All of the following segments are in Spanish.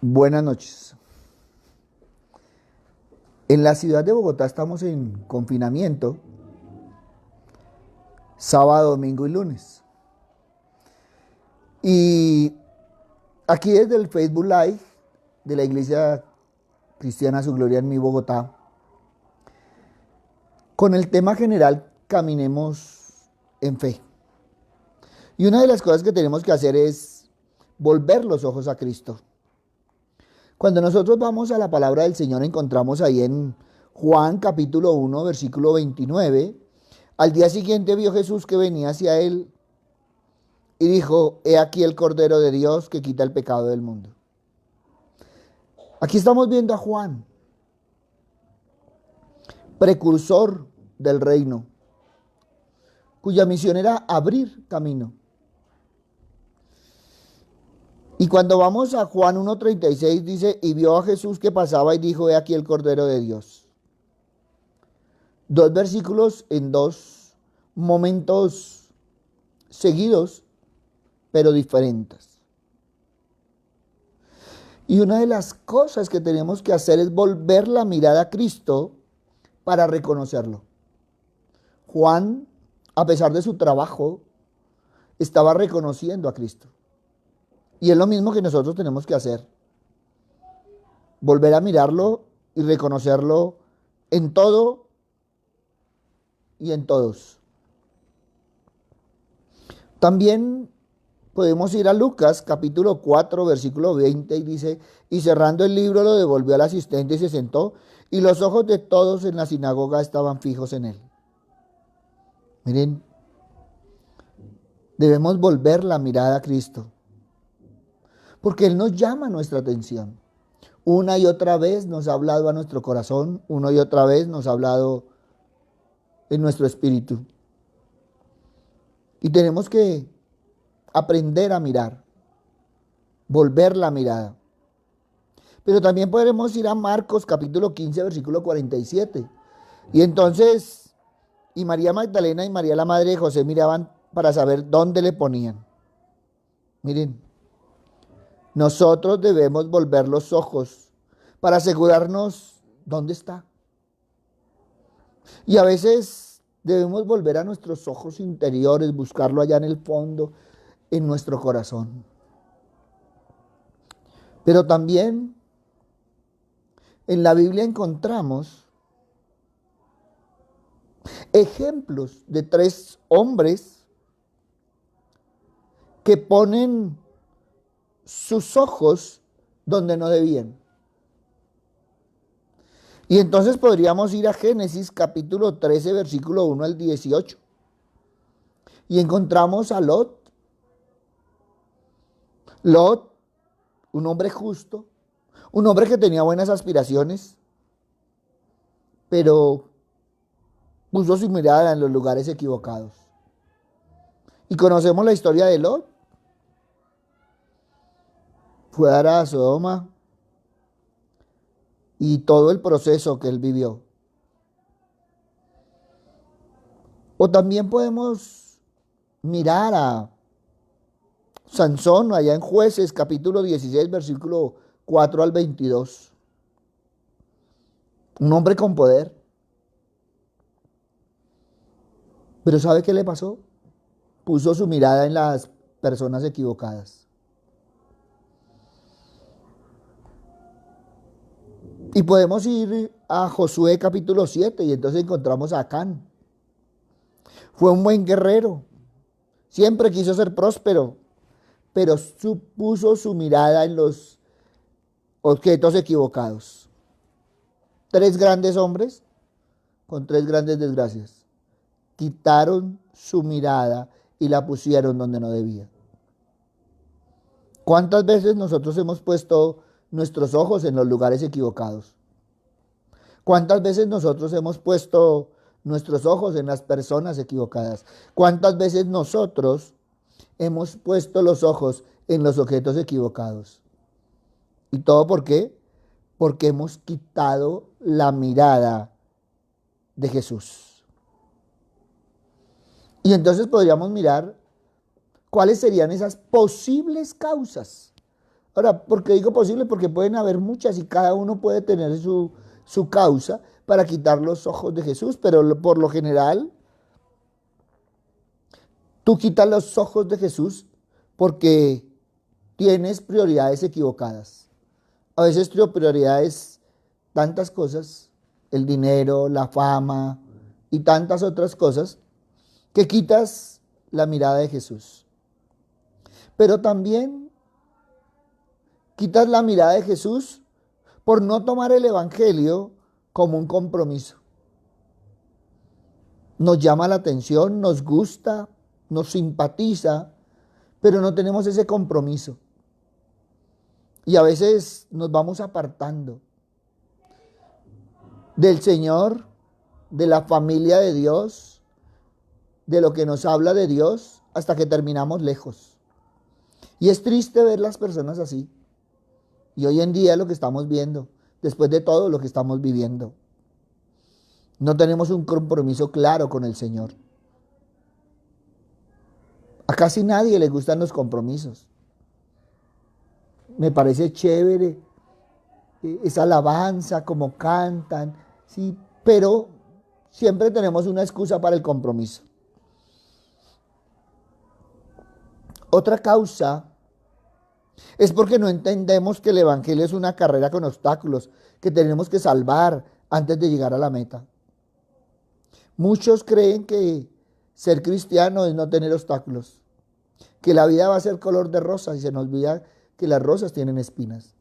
Buenas noches. En la ciudad de Bogotá estamos en confinamiento, sábado, domingo y lunes. Y aquí desde el Facebook Live de la Iglesia Cristiana Su Gloria en mi Bogotá, con el tema general Caminemos en Fe. Y una de las cosas que tenemos que hacer es volver los ojos a Cristo. Cuando nosotros vamos a la palabra del Señor, encontramos ahí en Juan capítulo 1, versículo 29, al día siguiente vio Jesús que venía hacia él y dijo: he aquí el Cordero de Dios que quita el pecado del mundo. Aquí estamos viendo a Juan, precursor del reino, cuya misión era abrir camino. Y cuando vamos a Juan 1:36 dice: y vio a Jesús que pasaba y dijo: he aquí el Cordero de Dios. Dos versículos en dos momentos seguidos, pero diferentes. Y una de las cosas que tenemos que hacer es volver la mirada a Cristo para reconocerlo. Juan, a pesar de su trabajo, estaba reconociendo a Cristo. Y es lo mismo que nosotros tenemos que hacer. Volver a mirarlo y reconocerlo en todo y en todos. También podemos ir a Lucas capítulo 4 versículo 20 y dice: y cerrando el libro lo devolvió al asistente y se sentó, y los ojos de todos en la sinagoga estaban fijos en él. Miren, debemos volver la mirada a Cristo, porque Él nos llama nuestra atención. Una y otra vez nos ha hablado a nuestro corazón, una y otra vez nos ha hablado en nuestro espíritu. Y tenemos que aprender a mirar, volver la mirada. Pero también podremos ir a Marcos capítulo 15, versículo 47. Y entonces, y María Magdalena y María la madre de José miraban para saber dónde le ponían. Miren, nosotros debemos volver los ojos para asegurarnos dónde está. Y a veces debemos volver a nuestros ojos interiores, buscarlo allá en el fondo, en nuestro corazón. Pero también en la Biblia encontramos ejemplos de tres hombres que ponen sus ojos donde no debían. Y entonces podríamos ir a Génesis capítulo 13, versículo 1 al 18. Y encontramos a Lot. Lot, un hombre justo, un hombre que tenía buenas aspiraciones, pero puso su mirada en los lugares equivocados. Y conocemos la historia de Lot. Fue a dar a Sodoma y todo el proceso que él vivió. O también podemos mirar a Sansón allá en Jueces capítulo 16 versículo 4 al 22. Un hombre con poder. Pero ¿sabe qué le pasó? Puso su mirada en las personas equivocadas. Y podemos ir a Josué capítulo 7 y entonces encontramos a Acán. Fue un buen guerrero, siempre quiso ser próspero, pero puso su mirada en los objetos equivocados. Tres grandes hombres con tres grandes desgracias. Quitaron su mirada y la pusieron donde no debía. ¿Cuántas veces nosotros hemos puesto nuestros ojos en los lugares equivocados? ¿Cuántas veces nosotros hemos puesto nuestros ojos en las personas equivocadas? ¿Cuántas veces nosotros hemos puesto los ojos en los objetos equivocados? ¿Y todo por qué? Porque hemos quitado la mirada de Jesús. Y entonces podríamos mirar cuáles serían esas posibles causas Ahora, ¿por qué digo posible? Porque pueden haber muchas y cada uno puede tener su causa para quitar los ojos de Jesús, pero por lo general, tú quitas los ojos de Jesús porque tienes prioridades equivocadas. A veces tu prioridad es tantas cosas, el dinero, la fama y tantas otras cosas, que quitas la mirada de Jesús. Pero también quitas la mirada de Jesús por no tomar el Evangelio como un compromiso. Nos llama la atención, nos gusta, nos simpatiza, pero no tenemos ese compromiso. Y a veces nos vamos apartando del Señor, de la familia de Dios, de lo que nos habla de Dios, hasta que terminamos lejos. Y es triste ver las personas así. Y hoy en día lo que estamos viendo, después de todo lo que estamos viviendo, no tenemos un compromiso claro con el Señor. A casi nadie le gustan los compromisos. Me parece chévere esa alabanza, como cantan, sí, pero siempre tenemos una excusa para el compromiso. Otra causa es porque no entendemos que el Evangelio es una carrera con obstáculos que tenemos que salvar antes de llegar a la meta. Muchos creen que ser cristiano es no tener obstáculos, que la vida va a ser color de rosa y se nos olvida que las rosas tienen espinas,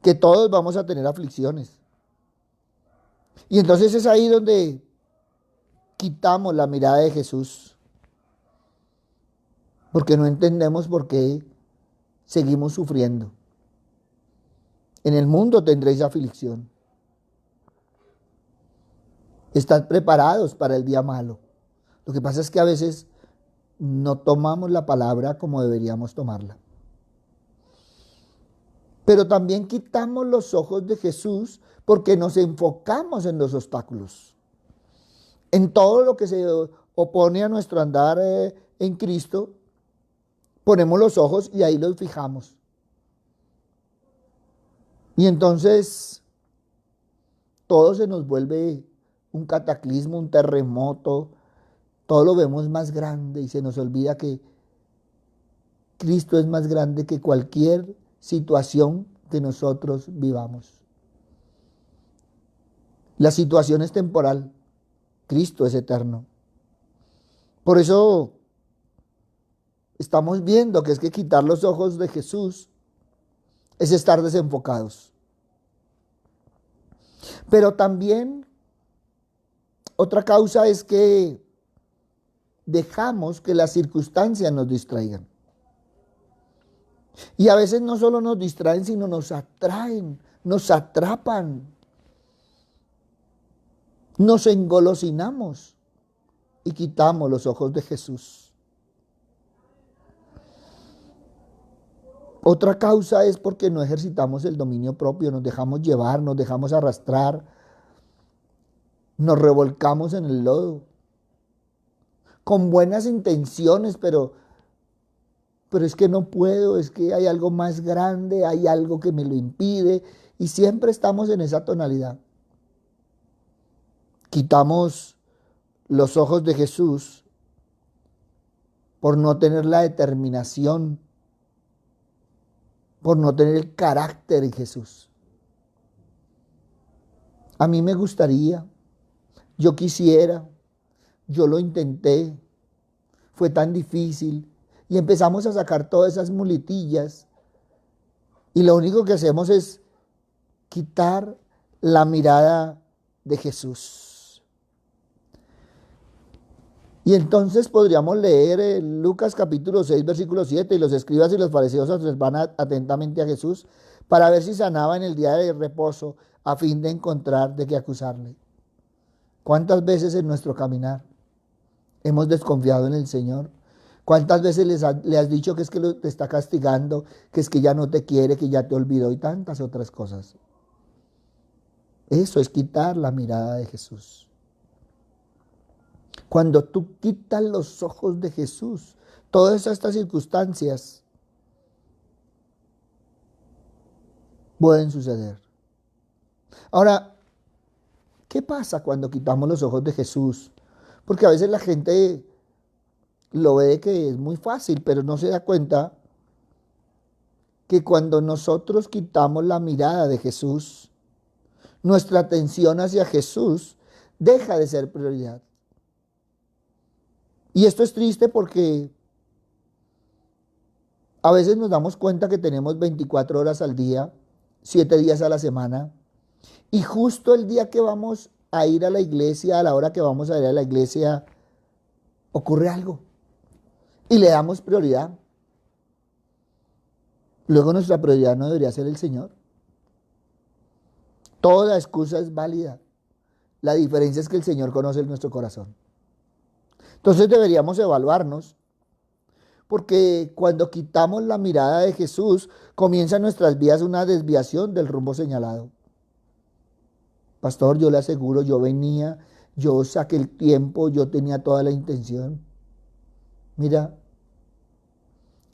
que todos vamos a tener aflicciones. Y entonces es ahí donde quitamos la mirada de Jesús, porque no entendemos por qué seguimos sufriendo. En el mundo tendréis aflicción. Estad preparados para el día malo. Lo que pasa es que a veces no tomamos la palabra como deberíamos tomarla. Pero también quitamos los ojos de Jesús porque nos enfocamos en los obstáculos, en todo lo que se opone a nuestro andar en Cristo. Ponemos los ojos y ahí los fijamos. Y entonces todo se nos vuelve un cataclismo, un terremoto. Todo lo vemos más grande y se nos olvida que Cristo es más grande que cualquier situación que nosotros vivamos. La situación es temporal, Cristo es eterno. Por eso estamos viendo que es que quitar los ojos de Jesús es estar desenfocados. Pero también otra causa es que dejamos que las circunstancias nos distraigan. Y a veces no solo nos distraen, sino nos atraen, nos atrapan. Nos engolosinamos y quitamos los ojos de Jesús. Otra causa es porque no ejercitamos el dominio propio, nos dejamos llevar, nos dejamos arrastrar, nos revolcamos en el lodo, con buenas intenciones, pero es que no puedo, es que hay algo más grande, hay algo que me lo impide, y siempre estamos en esa tonalidad. Quitamos los ojos de Jesús por no tener la determinación, por no tener el carácter de Jesús. A mí me gustaría, yo quisiera, yo lo intenté, fue tan difícil, y empezamos a sacar todas esas muletillas, y lo único que hacemos es quitar la mirada de Jesús. Y entonces podríamos leer Lucas capítulo 6, versículo 7, y los escribas y los fariseos observan atentamente a Jesús para ver si sanaba en el día de reposo, a fin de encontrar de qué acusarle. ¿Cuántas veces en nuestro caminar hemos desconfiado en el Señor? ¿Cuántas veces le has dicho que es que te está castigando, que es que ya no te quiere, que ya te olvidó y tantas otras cosas? Eso es quitar la mirada de Jesús. Cuando tú quitas los ojos de Jesús, todas estas circunstancias pueden suceder. Ahora, ¿qué pasa cuando quitamos los ojos de Jesús? Porque a veces la gente lo ve que es muy fácil, pero no se da cuenta que cuando nosotros quitamos la mirada de Jesús, nuestra atención hacia Jesús deja de ser prioridad. Y esto es triste porque a veces nos damos cuenta que tenemos 24 horas al día, 7 días a la semana, y justo el día que vamos a ir a la iglesia, a la hora que vamos a ir a la iglesia, ocurre algo y le damos prioridad. Luego nuestra prioridad no debería ser el Señor. Toda excusa es válida. La diferencia es que el Señor conoce nuestro corazón. Entonces deberíamos evaluarnos, porque cuando quitamos la mirada de Jesús, comienza en nuestras vidas una desviación del rumbo señalado. Pastor, yo le aseguro, yo venía, yo saqué el tiempo, yo tenía toda la intención. Mira,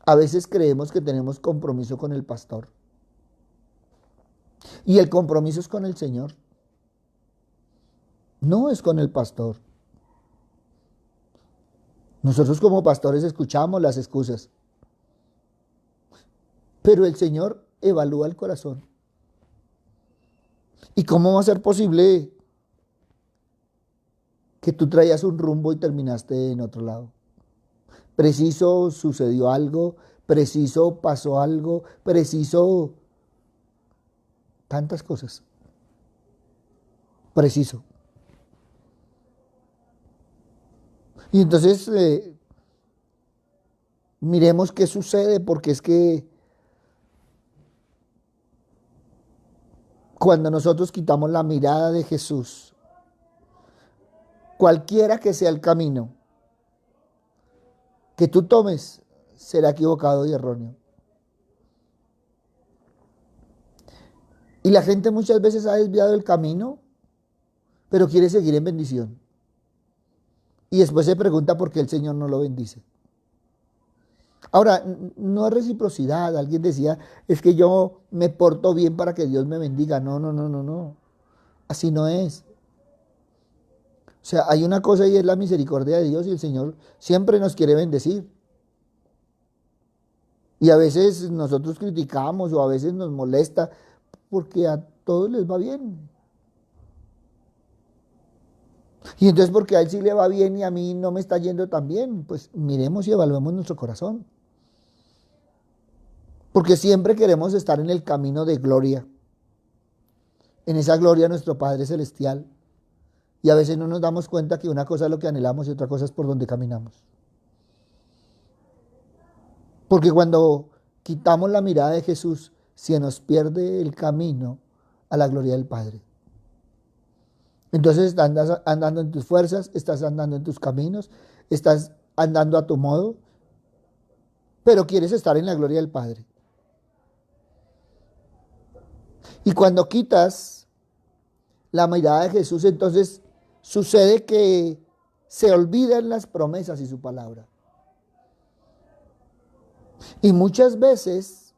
a veces creemos que tenemos compromiso con el pastor. Y el compromiso es con el Señor. No es con el pastor. Nosotros como pastores escuchamos las excusas. Pero el Señor evalúa el corazón. ¿Y cómo va a ser posible que tú traías un rumbo y terminaste en otro lado? Preciso sucedió algo, preciso pasó algo, preciso tantas cosas. Preciso. Y entonces miremos qué sucede, porque es que cuando nosotros quitamos la mirada de Jesús, cualquiera que sea el camino que tú tomes, será equivocado y erróneo. Y la gente muchas veces ha desviado el camino, pero quiere seguir en bendición. Y después se pregunta por qué el Señor no lo bendice. Ahora, no es reciprocidad. Alguien decía, es que yo me porto bien para que Dios me bendiga. No, no, no, no, no. Así no es. O sea, hay una cosa y es la misericordia de Dios, y el Señor siempre nos quiere bendecir. Y a veces nosotros criticamos o a veces nos molesta porque a todos les va bien. Y entonces porque a él sí le va bien y a mí no me está yendo tan bien, pues miremos y evaluemos nuestro corazón. Porque siempre queremos estar en el camino de gloria. En esa gloria nuestro Padre Celestial. Y a veces no nos damos cuenta que una cosa es lo que anhelamos y otra cosa es por donde caminamos. Porque cuando quitamos la mirada de Jesús, se nos pierde el camino a la gloria del Padre. Entonces estás andando en tus fuerzas, estás andando en tus caminos, estás andando a tu modo, pero quieres estar en la gloria del Padre. Y cuando quitas la mirada de Jesús, entonces sucede que se olvidan las promesas y su palabra. Y muchas veces,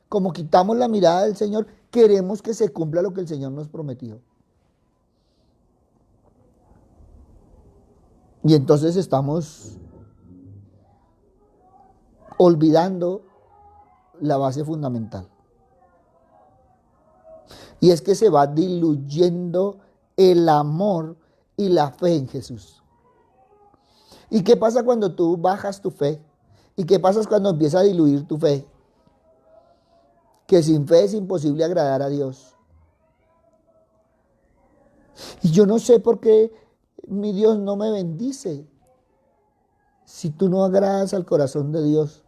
como quitamos la mirada del Señor, queremos que se cumpla lo que el Señor nos prometió. Y entonces estamos olvidando la base fundamental. Y es que se va diluyendo el amor y la fe en Jesús. ¿Y qué pasa cuando tú bajas tu fe? ¿Y qué pasa cuando empieza a diluir tu fe? Que sin fe es imposible agradar a Dios. Y yo no sé por qué mi Dios no me bendice si tú no agradas al corazón de Dios.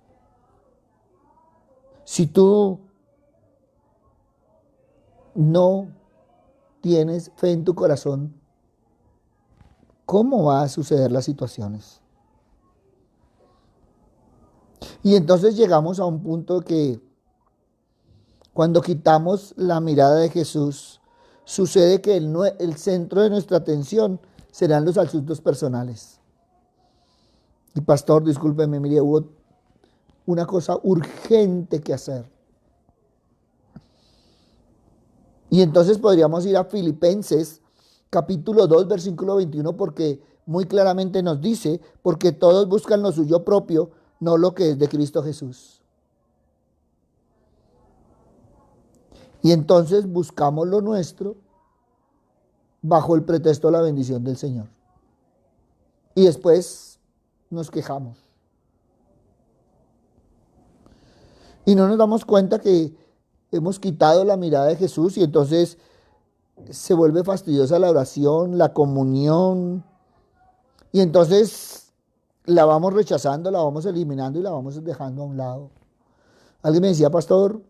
Si tú no tienes fe en tu corazón, ¿cómo van a suceder las situaciones? Y entonces llegamos a un punto que cuando quitamos la mirada de Jesús, sucede que el centro de nuestra atención serán los asuntos personales. Y pastor, discúlpeme, mire, hubo una cosa urgente que hacer. Y entonces podríamos ir a Filipenses capítulo 2, versículo 21, porque muy claramente nos dice, porque todos buscan lo suyo propio, no lo que es de Cristo Jesús. Y entonces buscamos lo nuestro bajo el pretexto de la bendición del Señor. Y después nos quejamos. Y no nos damos cuenta que hemos quitado la mirada de Jesús y entonces se vuelve fastidiosa la oración, la comunión. Y entonces la vamos rechazando, la vamos eliminando y la vamos dejando a un lado. Alguien me decía, pastor,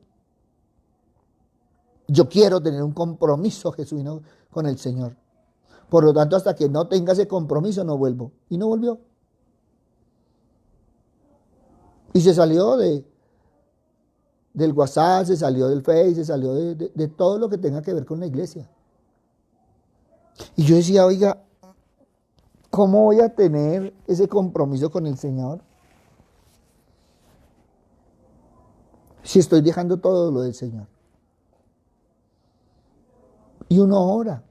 yo quiero tener un compromiso gesuino con el Señor. Por lo tanto, hasta que no tenga ese compromiso, no vuelvo. Y no volvió. Y se salió del WhatsApp, se salió del Face, se salió de todo lo que tenga que ver con la iglesia. Y yo decía, oiga, ¿cómo voy a tener ese compromiso con el Señor si estoy dejando todo lo del Señor? Y uno ora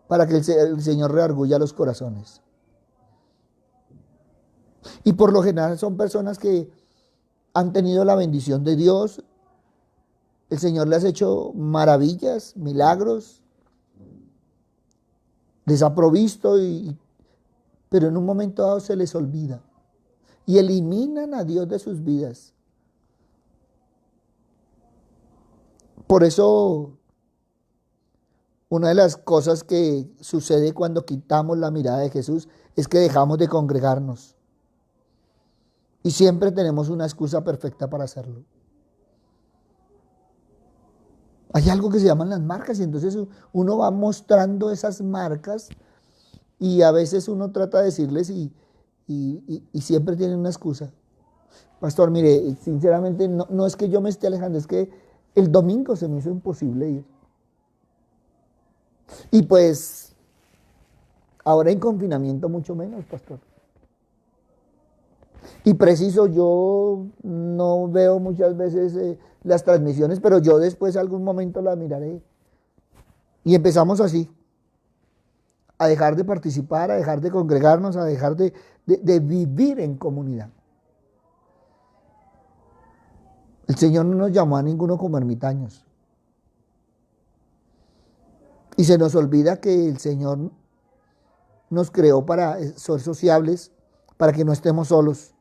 para que el Señor redarguya los corazones. Y por lo general son personas que han tenido la bendición de Dios. El Señor les ha hecho maravillas, milagros. Les ha provisto, pero en un momento dado se les olvida. Y eliminan a Dios de sus vidas. Por eso, una de las cosas que sucede cuando quitamos la mirada de Jesús es que dejamos de congregarnos. Y siempre tenemos una excusa perfecta para hacerlo. Hay algo que se llaman las marcas y entonces uno va mostrando esas marcas y a veces uno trata de decirles y siempre tienen una excusa. Pastor, mire, sinceramente no es que yo me esté alejando, es que el domingo se me hizo imposible ir. Y pues ahora en confinamiento mucho menos, pastor. Y preciso, yo no veo muchas veces las transmisiones, pero yo después algún momento las miraré. Y empezamos así, a dejar de participar, a dejar de congregarnos, a dejar de vivir en comunidad. El Señor no nos llamó a ninguno como ermitaños. Y se nos olvida que el Señor nos creó para ser sociables, para que no estemos solos.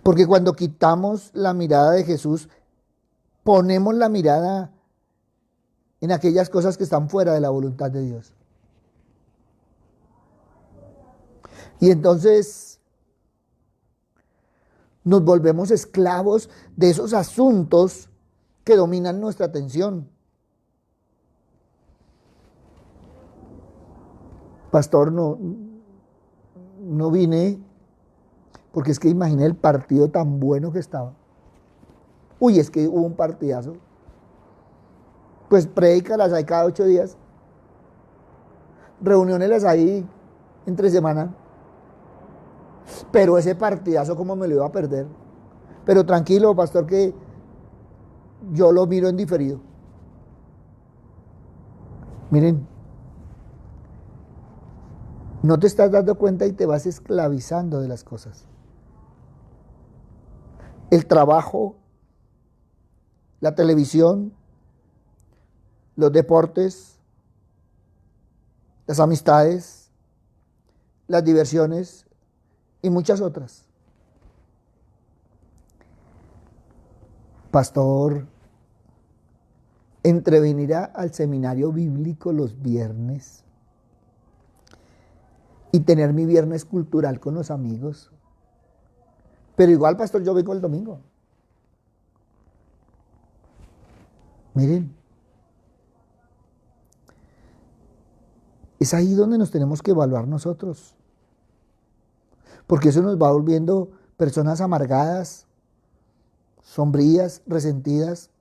Porque cuando quitamos la mirada de Jesús, ponemos la mirada en aquellas cosas que están fuera de la voluntad de Dios. Y entonces nos volvemos esclavos de esos asuntos que dominan nuestra atención. Pastor, no vine porque es que imaginé el partido tan bueno que estaba. Uy, es que hubo un partidazo. Pues prédicas las hay cada 8 días. Reuniones las hay entre semana. Pero ese partidazo, ¿cómo me lo iba a perder? Pero tranquilo, pastor, que yo lo miro en diferido. Miren, no te estás dando cuenta y te vas esclavizando de las cosas. El trabajo, la televisión, los deportes, las amistades, las diversiones y muchas otras. Pastor, entre venir al seminario bíblico los viernes y tener mi viernes cultural con los amigos, pero igual, pastor, yo vengo el domingo. Miren, es ahí donde nos tenemos que evaluar nosotros, porque eso nos va volviendo personas amargadas, sombrías, resentidas,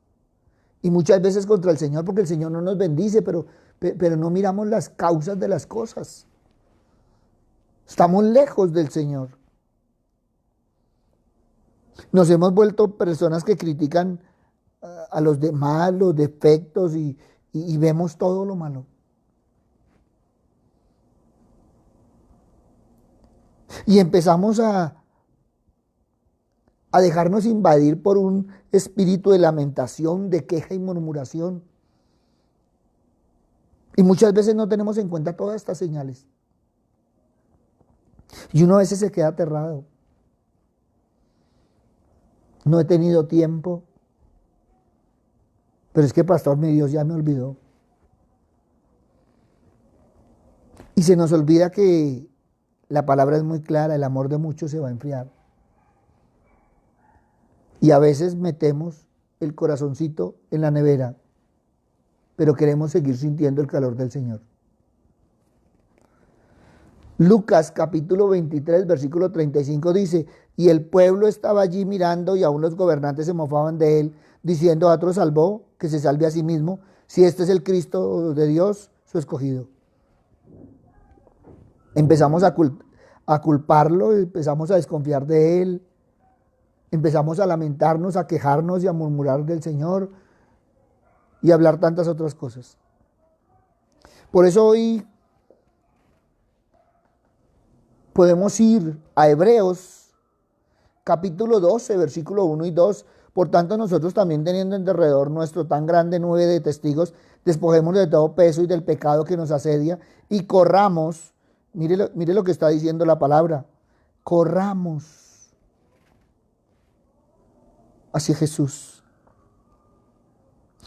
y muchas veces contra el Señor, porque el Señor no nos bendice, pero no miramos las causas de las cosas. Estamos lejos del Señor. Nos hemos vuelto personas que critican a los demás, los defectos y vemos todo lo malo. Y empezamos a dejarnos invadir por un espíritu de lamentación, de queja y murmuración. Y muchas veces no tenemos en cuenta todas estas señales. Y uno a veces se queda aterrado. No he tenido tiempo. Pero es que, pastor, mi Dios ya me olvidó. Y se nos olvida que la palabra es muy clara, el amor de muchos se va a enfriar. Y a veces metemos el corazoncito en la nevera, pero queremos seguir sintiendo el calor del Señor. Lucas capítulo 23, versículo 35 dice, y el pueblo estaba allí mirando y aún los gobernantes se mofaban de él, diciendo, a otro salvó, que se salve a sí mismo, si este es el Cristo de Dios, su escogido. Empezamos a culparlo, empezamos a desconfiar de él, empezamos a lamentarnos, a quejarnos y a murmurar del Señor y a hablar tantas otras cosas. Por eso hoy podemos ir a Hebreos capítulo 12, versículo 1 y 2. Por tanto, nosotros también teniendo en derredor nuestro tan grande nube de testigos, despojémonos de todo peso y del pecado que nos asedia y corramos, mire lo que está diciendo la palabra, corramos hacia Jesús.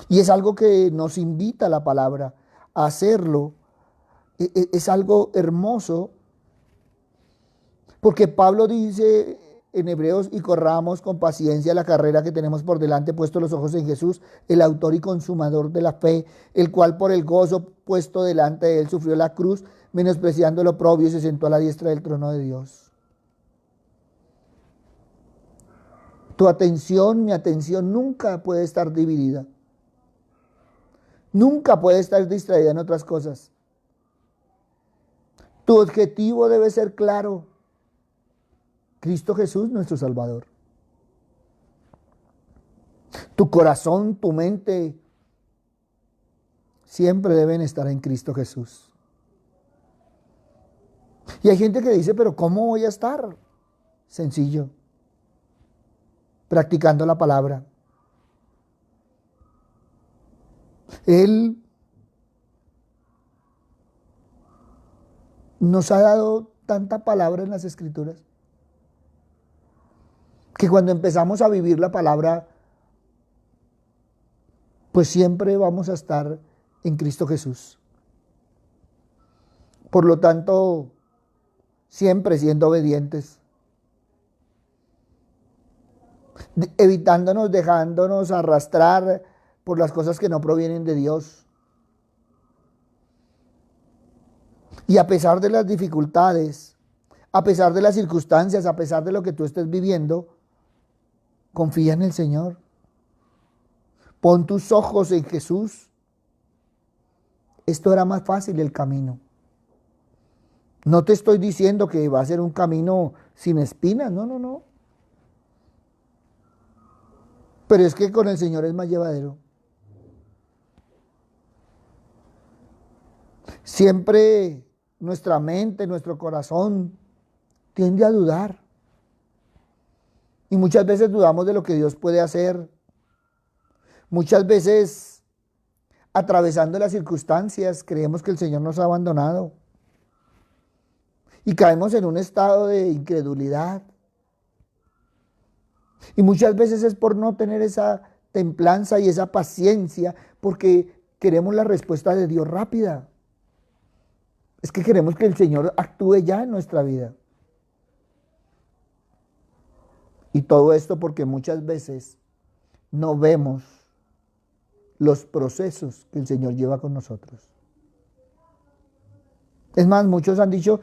Y es algo que nos invita la palabra a hacerlo. Es algo hermoso, porque Pablo dice en Hebreos, y corramos con paciencia la carrera que tenemos por delante, puesto los ojos en Jesús, el autor y consumador de la fe, el cual por el gozo puesto delante de él sufrió la cruz, menospreciando lo oprobio y se sentó a la diestra del trono de Dios. Tu atención, mi atención nunca puede estar dividida. Nunca puede estar distraída en otras cosas. Tu objetivo debe ser claro. Cristo Jesús, nuestro Salvador. Tu corazón, tu mente, siempre deben estar en Cristo Jesús. Y hay gente que dice, pero ¿cómo voy a estar? Sencillo. Practicando la palabra. Él nos ha dado tanta palabra en las Escrituras que cuando empezamos a vivir la palabra, pues siempre vamos a estar en Cristo Jesús. Por lo tanto, siempre siendo obedientes, evitándonos, dejándonos arrastrar por las cosas que no provienen de Dios. Y a pesar de las dificultades, a pesar de las circunstancias, a pesar de lo que tú estés viviendo, confía en el Señor. Pon tus ojos en Jesús. Esto era más fácil el camino. No te estoy diciendo que va a ser un camino sin espinas, no. Pero es que con el Señor es más llevadero. Siempre nuestra mente, nuestro corazón tiende a dudar. Y muchas veces dudamos de lo que Dios puede hacer. Muchas veces, atravesando las circunstancias, creemos que el Señor nos ha abandonado. Y caemos en un estado de incredulidad. Y muchas veces es por no tener esa templanza y esa paciencia, porque queremos la respuesta de Dios rápida. Es que queremos que el Señor actúe ya en nuestra vida. Y todo esto porque muchas veces no vemos los procesos que el Señor lleva con nosotros. Es más, muchos han dicho,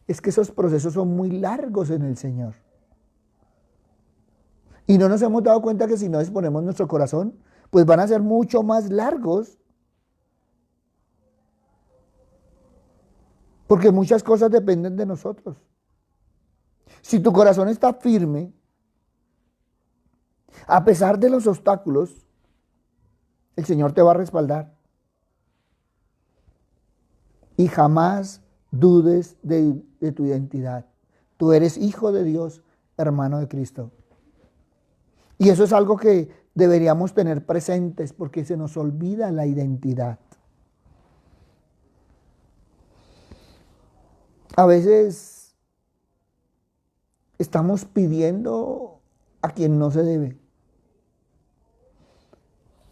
es que esos procesos son muy largos en el Señor. Y no nos hemos dado cuenta que si no disponemos nuestro corazón, pues van a ser mucho más largos. Porque muchas cosas dependen de nosotros. Si tu corazón está firme, A pesar de los obstáculos, el Señor te va a respaldar. Y jamás dudes de tu identidad. Tú eres hijo de Dios, hermano de Cristo. Y eso es algo que deberíamos tener presentes porque se nos olvida la identidad. A veces estamos pidiendo a quien no se debe.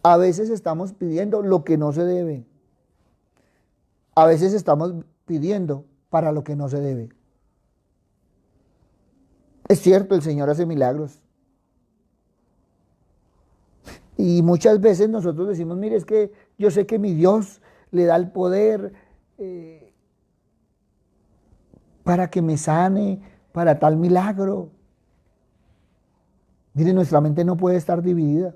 A veces estamos pidiendo lo que no se debe. A veces estamos pidiendo para lo que no se debe. Es cierto, el Señor hace milagros. Y muchas veces nosotros decimos, mire, es que yo sé que mi Dios le da el poder para que me sane, para tal milagro. Mire, nuestra mente no puede estar dividida.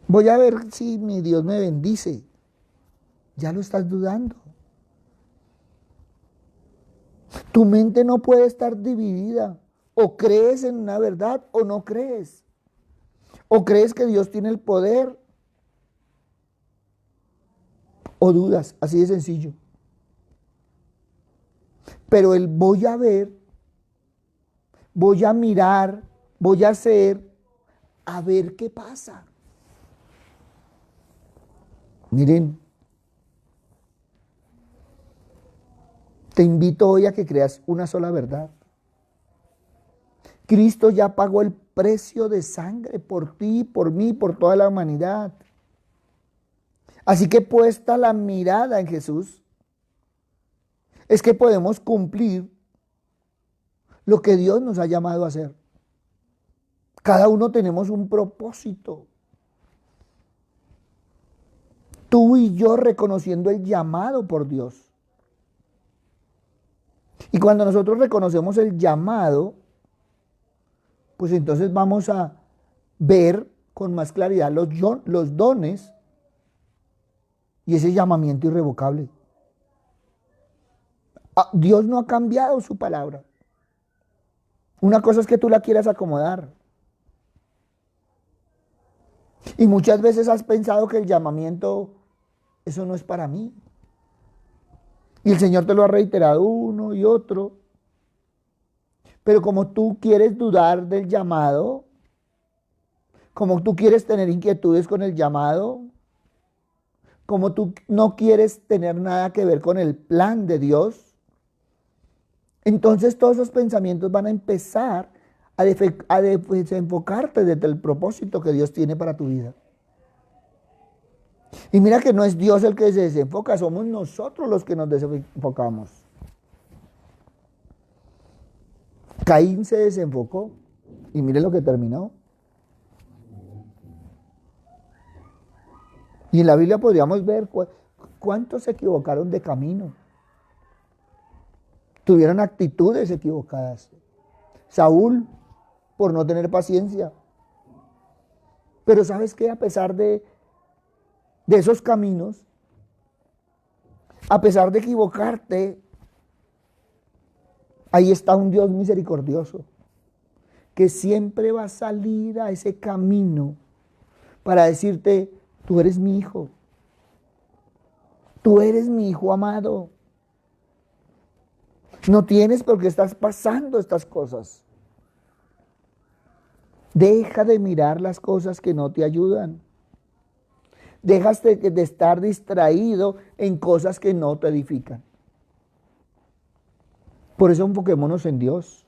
Voy a ver si mi Dios me bendice. Ya lo estás dudando. Tu mente no puede estar dividida. O crees en una verdad o no crees. O crees que Dios tiene el poder o dudas, así de sencillo. Pero el voy a ver, voy a mirar, voy a hacer, a ver qué pasa. Miren, te invito hoy a que creas una sola verdad. Cristo ya pagó el precio de sangre por ti, por mí, por toda la humanidad. Así que puesta la mirada en Jesús, es que podemos cumplir lo que Dios nos ha llamado a hacer. Cada uno tenemos un propósito. Tú y yo reconociendo el llamado por Dios. Y cuando nosotros reconocemos el llamado, pues entonces vamos a ver con más claridad los dones y ese llamamiento irrevocable. Dios no ha cambiado su palabra. Una cosa es que tú la quieras acomodar. Y muchas veces has pensado que el llamamiento, eso no es para mí. Y el Señor te lo ha reiterado uno y otro. Pero como tú quieres dudar del llamado, como tú quieres tener inquietudes con el llamado, como tú no quieres tener nada que ver con el plan de Dios, entonces todos esos pensamientos van a empezar a desenfocarte desde el propósito que Dios tiene para tu vida. Y mira que no es Dios el que se desenfoca, somos nosotros los que nos desenfocamos. Caín se desenfocó y mire lo que terminó. Y en la Biblia podríamos ver cuántos se equivocaron de camino. Tuvieron actitudes equivocadas. Saúl, por no tener paciencia. Pero ¿sabes qué? A pesar de esos caminos, a pesar de equivocarte, ahí está un Dios misericordioso, que siempre va a salir a ese camino para decirte, tú eres mi hijo. Tú eres mi hijo amado. No tienes por qué estás pasando estas cosas. Deja de mirar las cosas que no te ayudan. Dejas de estar distraído en cosas que no te edifican. Por eso enfoquémonos en Dios.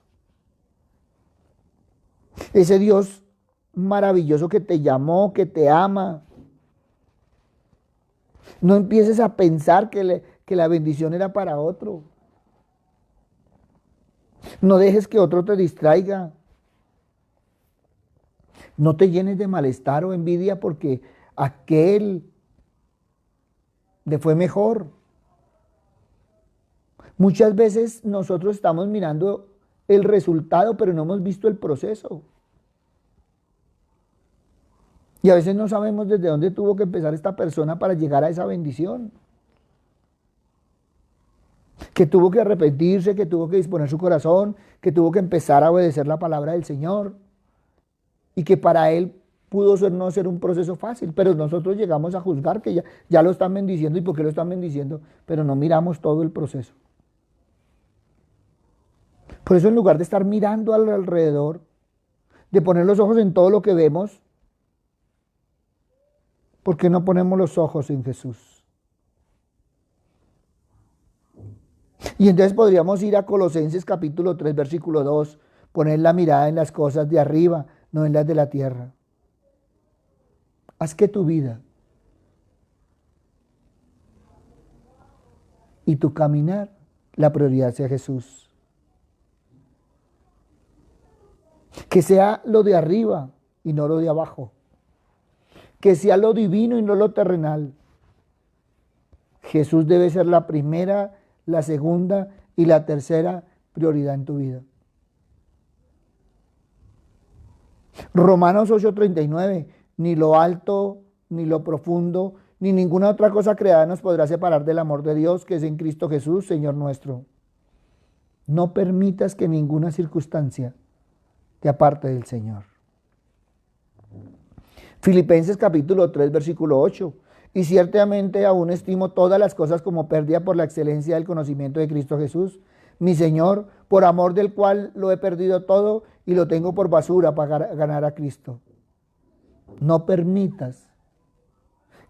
Ese Dios maravilloso que te llamó, que te ama. No empieces a pensar que la bendición era para otro. No dejes que otro te distraiga. No te llenes de malestar o envidia porque aquel le fue mejor. Muchas veces nosotros estamos mirando el resultado, pero no hemos visto el proceso. Y a veces no sabemos desde dónde tuvo que empezar esta persona para llegar a esa bendición. Que tuvo que arrepentirse, que tuvo que disponer su corazón, que tuvo que empezar a obedecer la palabra del Señor. y que para él pudo no ser un proceso fácil, pero nosotros llegamos a juzgar que ya lo están bendiciendo y por qué lo están bendiciendo, pero no miramos todo el proceso. Por eso en lugar de estar mirando alrededor, de poner los ojos en todo lo que vemos, ¿por qué no ponemos los ojos en Jesús? Y entonces podríamos ir a Colosenses capítulo 3, versículo 2, poner la mirada en las cosas de arriba, no en las de la tierra. Haz que tu vida y tu caminar, la prioridad sea Jesús. Que sea lo de arriba y no lo de abajo. Que sea lo divino y no lo terrenal. Jesús debe ser la primera, la segunda y la tercera prioridad en tu vida. Romanos 8:39, ni lo alto, ni lo profundo, ni ninguna otra cosa creada nos podrá separar del amor de Dios que es en Cristo Jesús, Señor nuestro. No permitas que ninguna circunstancia te aparte del Señor. Filipenses capítulo 3, versículo 8. Y ciertamente aún estimo todas las cosas como pérdida por la excelencia del conocimiento de Cristo Jesús, mi Señor, por amor del cual lo he perdido todo y lo tengo por basura para ganar a Cristo. No permitas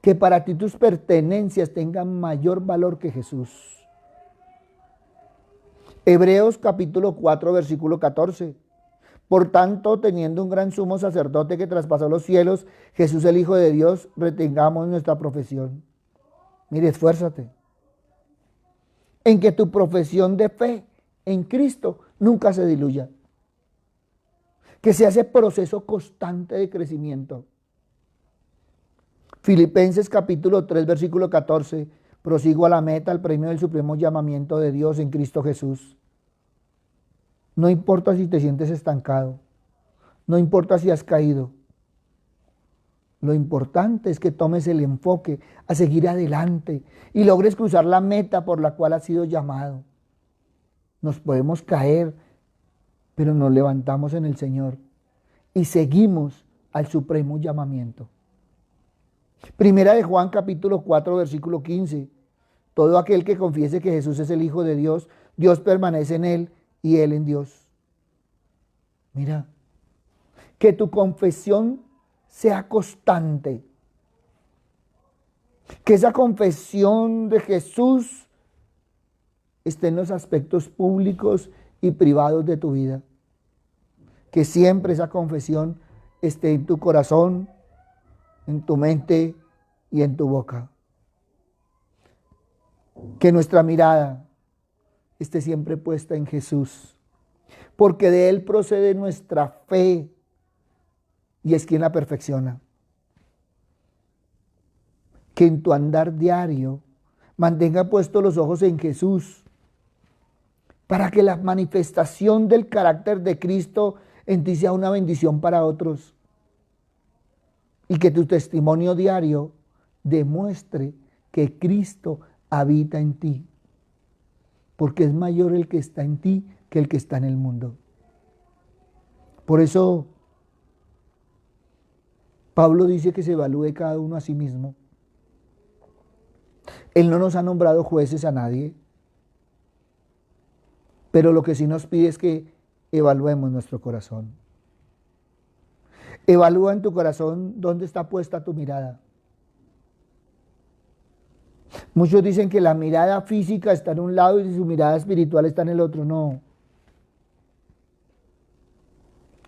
que para ti tus pertenencias tengan mayor valor que Jesús. Hebreos capítulo 4, versículo 14. Por tanto, teniendo un gran sumo sacerdote que traspasó los cielos, Jesús el Hijo de Dios, retengamos nuestra profesión. Mire, esfuérzate en que tu profesión de fe en Cristo nunca se diluya. Que sea ese proceso constante de crecimiento. Filipenses capítulo 3, versículo 14. Prosigo a la meta, al premio del supremo llamamiento de Dios en Cristo Jesús. No importa si te sientes estancado, no importa si has caído. Lo importante es que tomes el enfoque a seguir adelante y logres cruzar la meta por la cual has sido llamado. Nos podemos caer, pero nos levantamos en el Señor y seguimos al supremo llamamiento. Primera de Juan capítulo 4, versículo 15. Todo aquel que confiese que Jesús es el Hijo de Dios, Dios permanece en él y él en Dios. Mira, que tu confesión sea constante. Que esa confesión de Jesús esté en los aspectos públicos y privados de tu vida. Que siempre esa confesión esté en tu corazón, en tu mente y en tu boca. Que nuestra mirada esté siempre puesta en Jesús, porque de Él procede nuestra fe y es quien la perfecciona. Que en tu andar diario mantenga puestos los ojos en Jesús, para que la manifestación del carácter de Cristo en ti sea una bendición para otros y que tu testimonio diario demuestre que Cristo habita en ti, porque es mayor el que está en ti que el que está en el mundo. Por eso Pablo dice que se evalúe cada uno a sí mismo. Él no nos ha nombrado jueces a nadie, pero lo que sí nos pide es que evaluemos nuestro corazón. Evalúa en tu corazón dónde está puesta tu mirada. Muchos dicen que la mirada física está en un lado y su mirada espiritual está en el otro. No.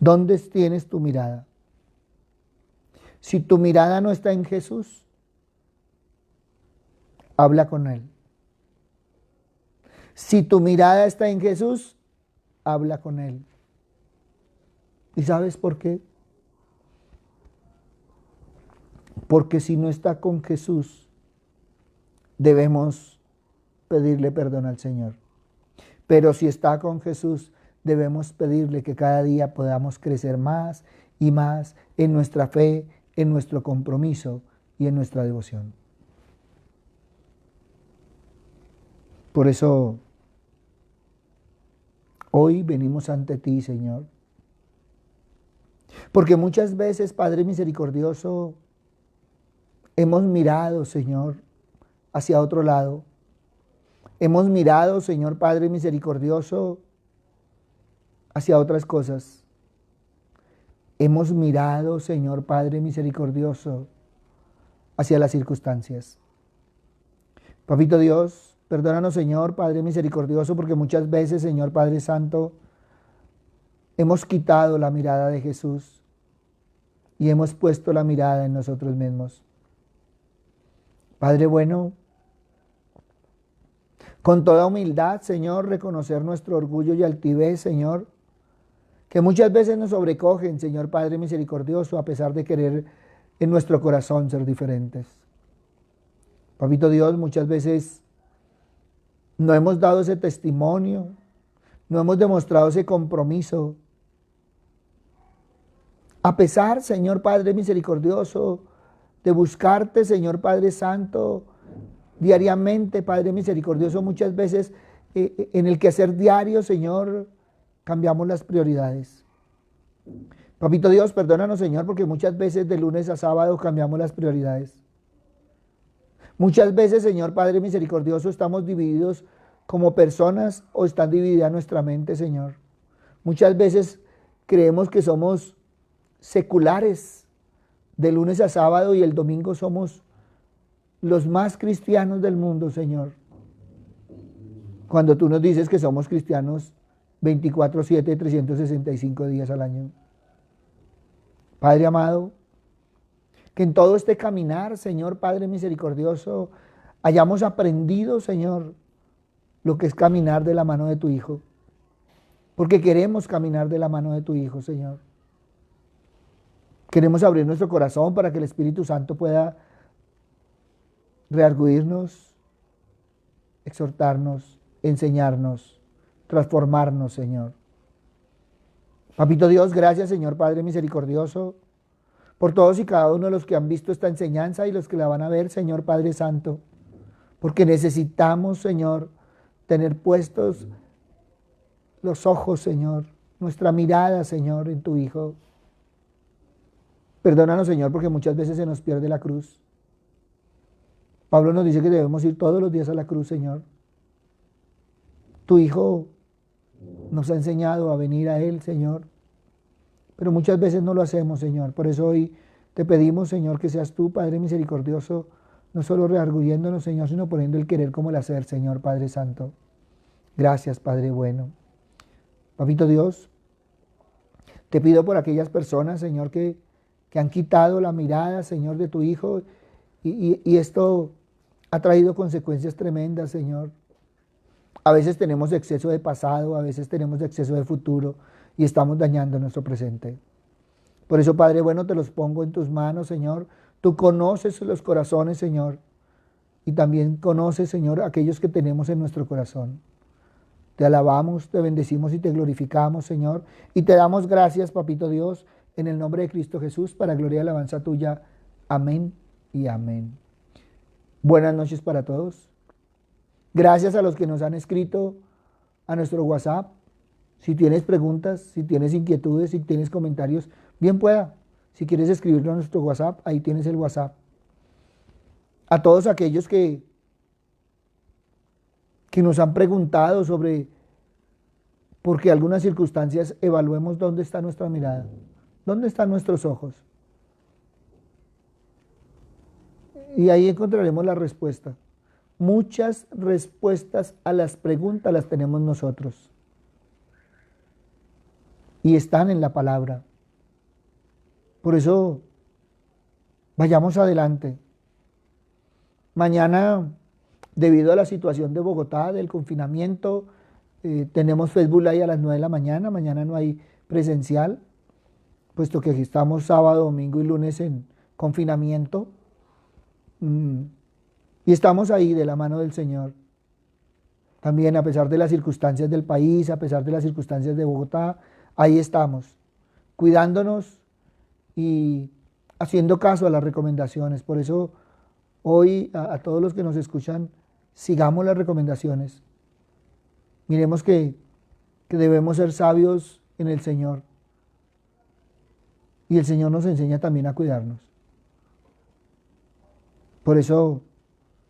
¿Dónde tienes tu mirada? Si tu mirada no está en Jesús, habla con Él. Si tu mirada está en Jesús, habla con Él. ¿Y sabes por qué? Porque si no está con Jesús, debemos pedirle perdón al Señor. Pero si está con Jesús, debemos pedirle que cada día podamos crecer más y más en nuestra fe, en nuestro compromiso y en nuestra devoción. Por eso, hoy venimos ante ti, Señor, Porque muchas veces, Padre misericordioso, hemos mirado, Señor, hacia otro lado. Hemos mirado, Señor Padre misericordioso, hacia otras cosas. Hemos mirado, Señor Padre misericordioso, hacia las circunstancias. Papito Dios, perdónanos, Señor Padre misericordioso, porque muchas veces, Señor Padre Santo, hemos quitado la mirada de Jesús y hemos puesto la mirada en nosotros mismos. Padre bueno, con toda humildad, Señor, reconocer nuestro orgullo y altivez, Señor, que muchas veces nos sobrecogen, Señor Padre misericordioso, a pesar de querer en nuestro corazón ser diferentes. Papito Dios, muchas veces no hemos dado ese testimonio, no hemos demostrado ese compromiso. A pesar, Señor Padre misericordioso, de buscarte, Señor Padre Santo, diariamente, Padre misericordioso, muchas veces en el quehacer diario, Señor, cambiamos las prioridades. Papito Dios, perdónanos, Señor, porque muchas veces de lunes a sábado cambiamos las prioridades. Muchas veces, Señor Padre misericordioso, estamos divididos como personas o está dividida nuestra mente, Señor. Muchas veces creemos que somos seculares de lunes a sábado y el domingo somos los más cristianos del mundo, Señor. Cuando tú nos dices que somos cristianos 24/7, 365 días al año. Padre amado, que en todo este caminar, Señor Padre misericordioso, hayamos aprendido, Señor, lo que es caminar de la mano de tu Hijo. Porque queremos caminar de la mano de tu Hijo, Señor. Queremos abrir nuestro corazón para que el Espíritu Santo pueda reargudirnos, exhortarnos, enseñarnos, transformarnos, Señor. Papito Dios, gracias, Señor Padre misericordioso, por todos y cada uno de los que han visto esta enseñanza y los que la van a ver, Señor Padre Santo, porque necesitamos, Señor, tener puestos los ojos, Señor, nuestra mirada, Señor, en tu Hijo. Perdónanos, Señor, porque muchas veces se nos pierde la cruz. Pablo nos dice que debemos ir todos los días a la cruz, Señor. Tu Hijo nos ha enseñado a venir a Él, Señor, pero muchas veces no lo hacemos, Señor. Por eso hoy te pedimos, Señor, que seas tú, Padre misericordioso, no solo rearguyéndonos, Señor, sino poniendo el querer como el hacer, Señor, Padre Santo. Gracias, Padre bueno. Papito Dios, te pido por aquellas personas, Señor, que han quitado la mirada, Señor, de tu Hijo, y esto ha traído consecuencias tremendas, Señor. A veces tenemos exceso de pasado, a veces tenemos exceso de futuro y estamos dañando nuestro presente. Por eso, Padre bueno, te los pongo en tus manos, Señor. Tú conoces los corazones, Señor, y también conoces, Señor, aquellos que tenemos en nuestro corazón. Te alabamos, te bendecimos y te glorificamos, Señor, y te damos gracias, Papito Dios, en el nombre de Cristo Jesús, para gloria y alabanza tuya. Amén y amén. Buenas noches para todos. Gracias a los que nos han escrito a nuestro WhatsApp. Si tienes preguntas, si tienes inquietudes, si tienes comentarios, bien pueda. Si quieres escribirlo a nuestro WhatsApp, ahí tienes el WhatsApp. A todos aquellos que nos han preguntado sobre por qué algunas circunstancias, evaluemos dónde está nuestra mirada, dónde están nuestros ojos. Y ahí encontraremos la respuesta. Muchas respuestas a las preguntas las tenemos nosotros. Y están en la palabra. Por eso, vayamos adelante. Mañana, debido a la situación de Bogotá, del confinamiento, tenemos Facebook Live a las 9 de la mañana. Mañana no hay presencial, puesto que aquí estamos sábado, domingo y lunes en confinamiento. Y estamos ahí de la mano del Señor. También a pesar de las circunstancias del país, a pesar de las circunstancias de Bogotá, ahí estamos, cuidándonos y haciendo caso a las recomendaciones. Por eso hoy a todos los que nos escuchan, sigamos las recomendaciones. Miremos que debemos ser sabios en el Señor. Y el Señor nos enseña también a cuidarnos. Por eso,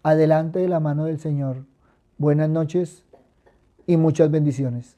adelante de la mano del Señor. Buenas noches y muchas bendiciones.